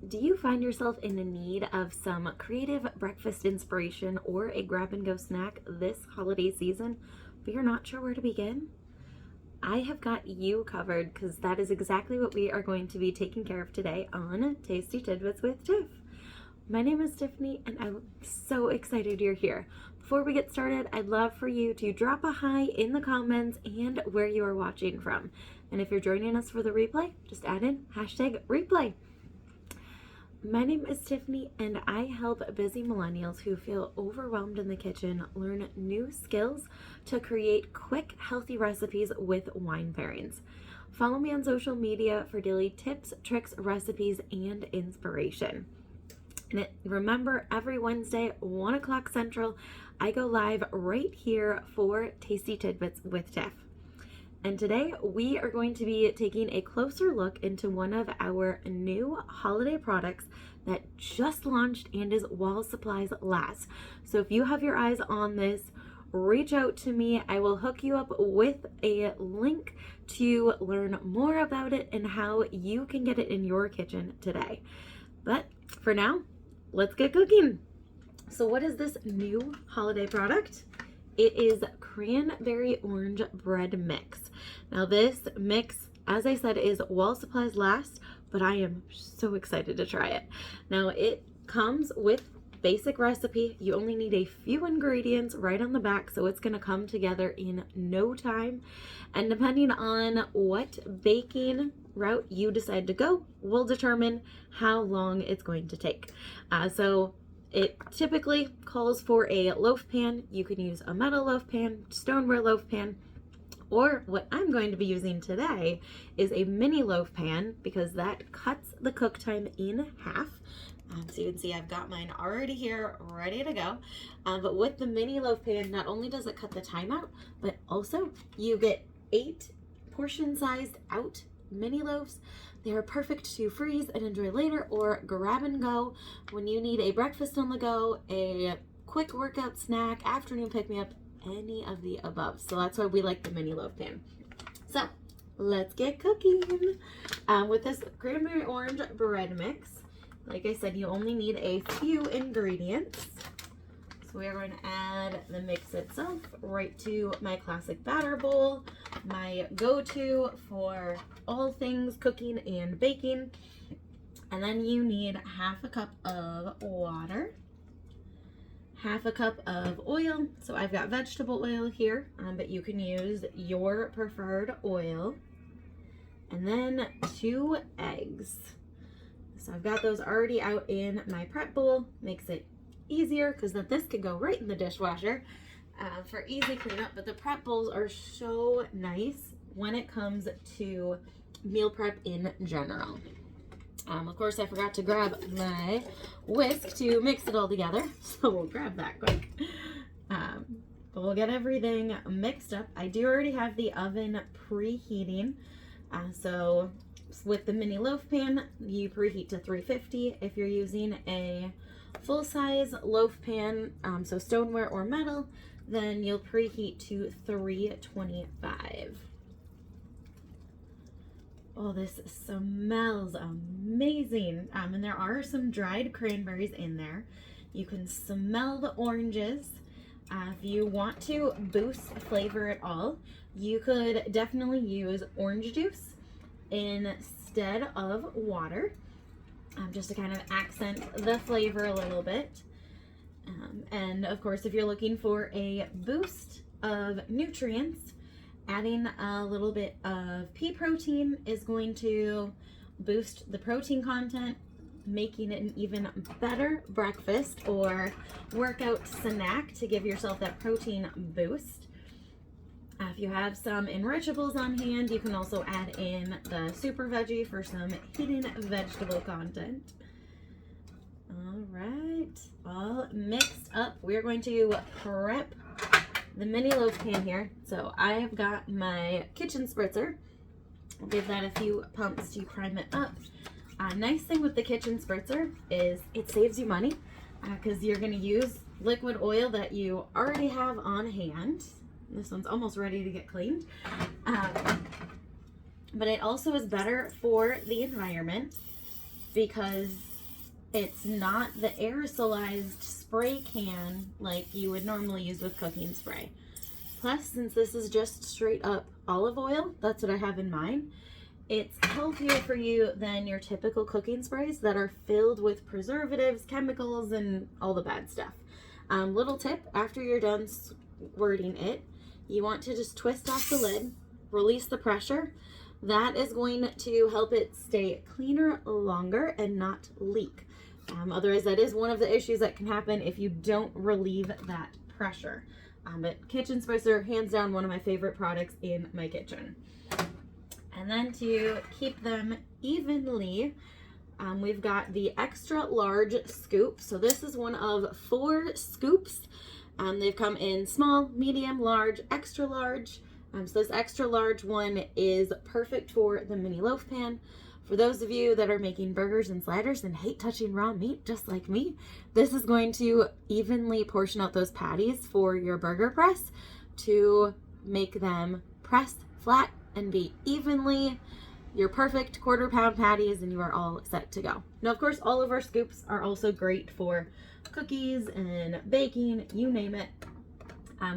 Do you find yourself in the need of some creative breakfast inspiration or a grab and go snack this holiday season, but you're not sure where to begin? I have got you covered because that is exactly what we are going to be taking care of today on Tasty Tidbits with Tiff. My name is Tiffany and I'm so excited you're here. Before we get started, I'd love for you to drop a hi in the comments and where you are watching from. And if you're joining us for the replay, just add in #replay. My name is Tiffany and I help busy millennials who feel overwhelmed in the kitchen learn new skills to create quick, healthy recipes with wine pairings. Follow me on social media for daily tips, tricks, recipes, and inspiration. And remember, every Wednesday, 1 o'clock Central, I go live right here for Tasty Tidbits with Tiff. And today we are going to be taking a closer look into one of our new holiday products that just launched and is while supplies last. So if you have your eyes on this, reach out to me. I will hook you up with a link to learn more about it and how you can get it in your kitchen today. But for now, let's get cooking. So what is this new holiday product? It is cranberry orange bread mix. Now this mix, as I said, is while supplies last, but I am so excited to try it. Now it comes with basic recipe. You only need a few ingredients right on the back, so it's gonna come together in no time. And depending on what baking route you decide to go will determine how long it's going to take. So it typically calls for a loaf pan. You can use a metal loaf pan, stoneware loaf pan, or what I'm going to be using today is a mini loaf pan because that cuts the cook time in half. So you can see I've got mine already here, ready to go. But with the mini loaf pan, not only does it cut the time out, but also you get 8 portion-sized out mini loaves. They are perfect to freeze and enjoy later or grab and go when you need a breakfast on the go, a quick workout snack, afternoon pick-me-up, any of the above. So that's why we like the mini loaf pan. So let's get cooking. With this cranberry orange bread mix, like I said, you only need a few ingredients. So we are going to add the mix itself right to my classic batter bowl, my go-to for all things cooking and baking. And then you need half a cup of water, half a cup of oil. So I've got vegetable oil here, but you can use your preferred oil. And then 2 eggs. So I've got those already out in my prep bowl. Makes it easier because then this could go right in the dishwasher for easy cleanup. But the prep bowls are so nice when it comes to meal prep in general. Of course, I forgot to grab my whisk to mix it all together, so we'll grab that quick. But we'll get everything mixed up. I do already have the oven preheating, so with the mini loaf pan, you preheat to 350. If you're using a full-size loaf pan, so stoneware or metal, then you'll preheat to 325. Oh, this smells amazing. And there are some dried cranberries in there. You can smell the oranges. If you want to boost flavor at all, you could definitely use orange juice instead of water, just to kind of accent the flavor a little bit. And of course, if you're looking for a boost of nutrients, adding a little bit of pea protein is going to boost the protein content, making it an even better breakfast or workout snack to give yourself that protein boost. If you have some enrichables on hand, you can also add in the super veggie for some hidden vegetable content. All right, all mixed up. We're going to prep the mini loaf pan here. So I have got my kitchen spritzer. I'll give that a few pumps to prime it up. Nice thing with the kitchen spritzer is it saves you money because you're going to use liquid oil that you already have on hand. This one's almost ready to get cleaned. But it also is better for the environment because It's not the aerosolized spray can like you would normally use with cooking spray. Plus, since this is just straight up olive oil, that's what I have in mine, it's healthier for you than your typical cooking sprays that are filled with preservatives, chemicals, and all the bad stuff. Little tip, after you're done squirting it, you want to just twist off the lid, release the pressure. That is going to help it stay cleaner longer and not leak. Otherwise, that is one of the issues that can happen if you don't relieve that pressure. But kitchen sprays are hands down one of my favorite products in my kitchen. And then to keep them evenly, we've got the extra large scoop. So this is one of 4 scoops. They've come in small, medium, large, extra large. So this extra large one is perfect for the mini loaf pan. For those of you that are making burgers and sliders and hate touching raw meat, just like me, this is going to evenly portion out those patties for your burger press to make them press flat and be evenly your perfect quarter-pound patties, and you are all set to go. Now, of course, all of our scoops are also great for cookies and baking, you name it.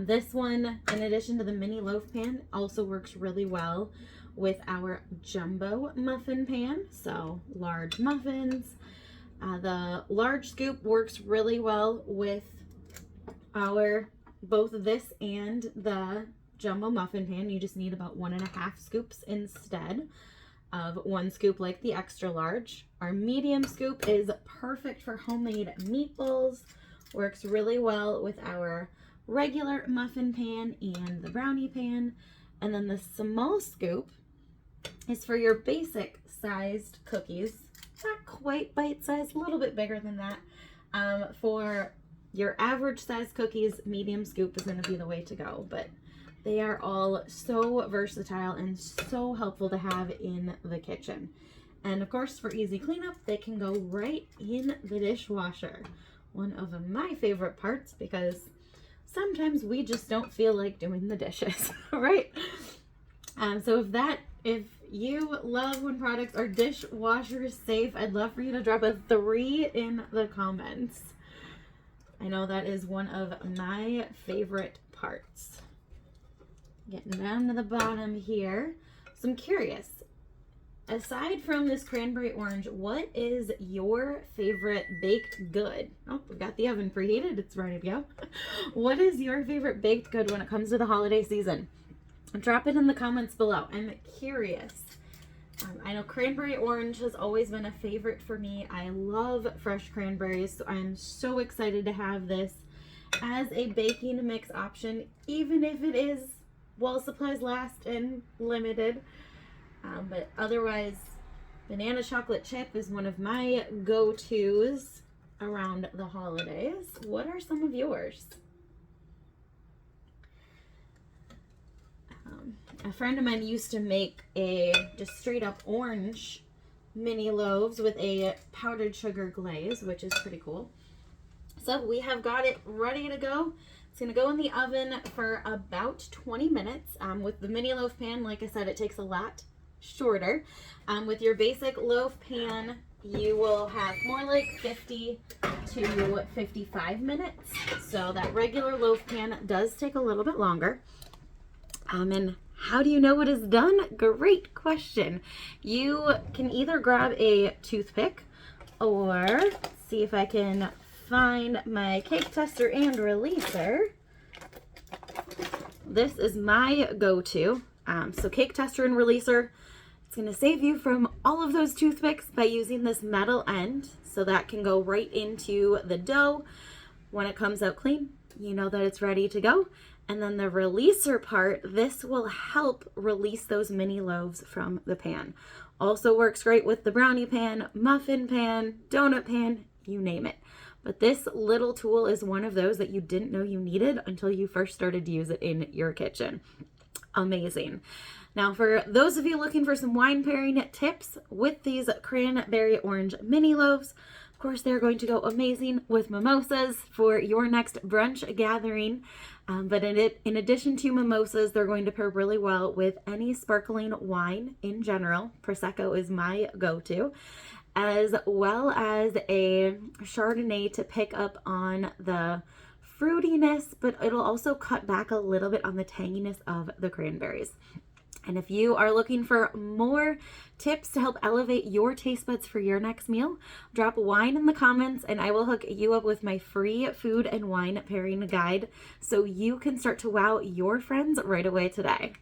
This one, in addition to the mini loaf pan, also works really well with our jumbo muffin pan, so large muffins. The large scoop works really well with our both this and the jumbo muffin pan. You just need about 1.5 scoops instead of 1 scoop like the extra large. Our medium scoop is perfect for homemade meatballs, works really well with our regular muffin pan and the brownie pan. And then the small scoop is for your basic sized cookies, not quite bite sized, a little bit bigger than that. For your average size cookies, medium scoop is going to be the way to go, but they are all so versatile and so helpful to have in the kitchen. And of course, for easy cleanup, they can go right in the dishwasher. One of my favorite parts, because sometimes we just don't feel like doing the dishes, right? So if you love when products are dishwasher safe, I'd love for you to drop a 3 in the comments. I know that is one of my favorite parts. Getting down to the bottom here. So I'm curious, aside from this cranberry orange, what is your favorite baked good? Oh, we've got the oven preheated. It's ready to go. What is your favorite baked good when it comes to the holiday season? Drop it in the comments below. I'm curious. I know cranberry orange has always been a favorite for me. I love fresh cranberries, so I'm so excited to have this as a baking mix option, even if it is while supplies last and limited. But otherwise, banana chocolate chip is one of my go-tos around the holidays. What are some of yours? A friend of mine used to make a just straight up orange mini loaves with a powdered sugar glaze, which is pretty cool. So we have got it ready to go. It's going to go in the oven for about 20 minutes. With the mini loaf pan, like I said, it takes a lot shorter. With your basic loaf pan, you will have more like 50 to 55 minutes. So that regular loaf pan does take a little bit longer. And how do you know it is done? Great question. You can either grab a toothpick or see if I can find my cake tester and releaser. This is my go-to. So cake tester and releaser, it's going to save you from all of those toothpicks by using this metal end, so that can go right into the dough. When it comes out clean, you know that it's ready to go. And then the releaser part, this will help release those mini loaves from the pan. Also works great with the brownie pan, muffin pan, donut pan, you name it. But this little tool is one of those that you didn't know you needed until you first started to use it in your kitchen. Amazing. Now, for those of you looking for some wine pairing tips with these cranberry orange mini loaves, of course, they're going to go amazing with mimosas for your next brunch gathering. But in addition to mimosas, they're going to pair really well with any sparkling wine in general. Prosecco is my go-to. as well as a Chardonnay to pick up on the fruitiness, but it'll also cut back a little bit on the tanginess of the cranberries. And if you are looking for more tips to help elevate your taste buds for your next meal, drop wine in the comments and I will hook you up with my free food and wine pairing guide so you can start to wow your friends right away today.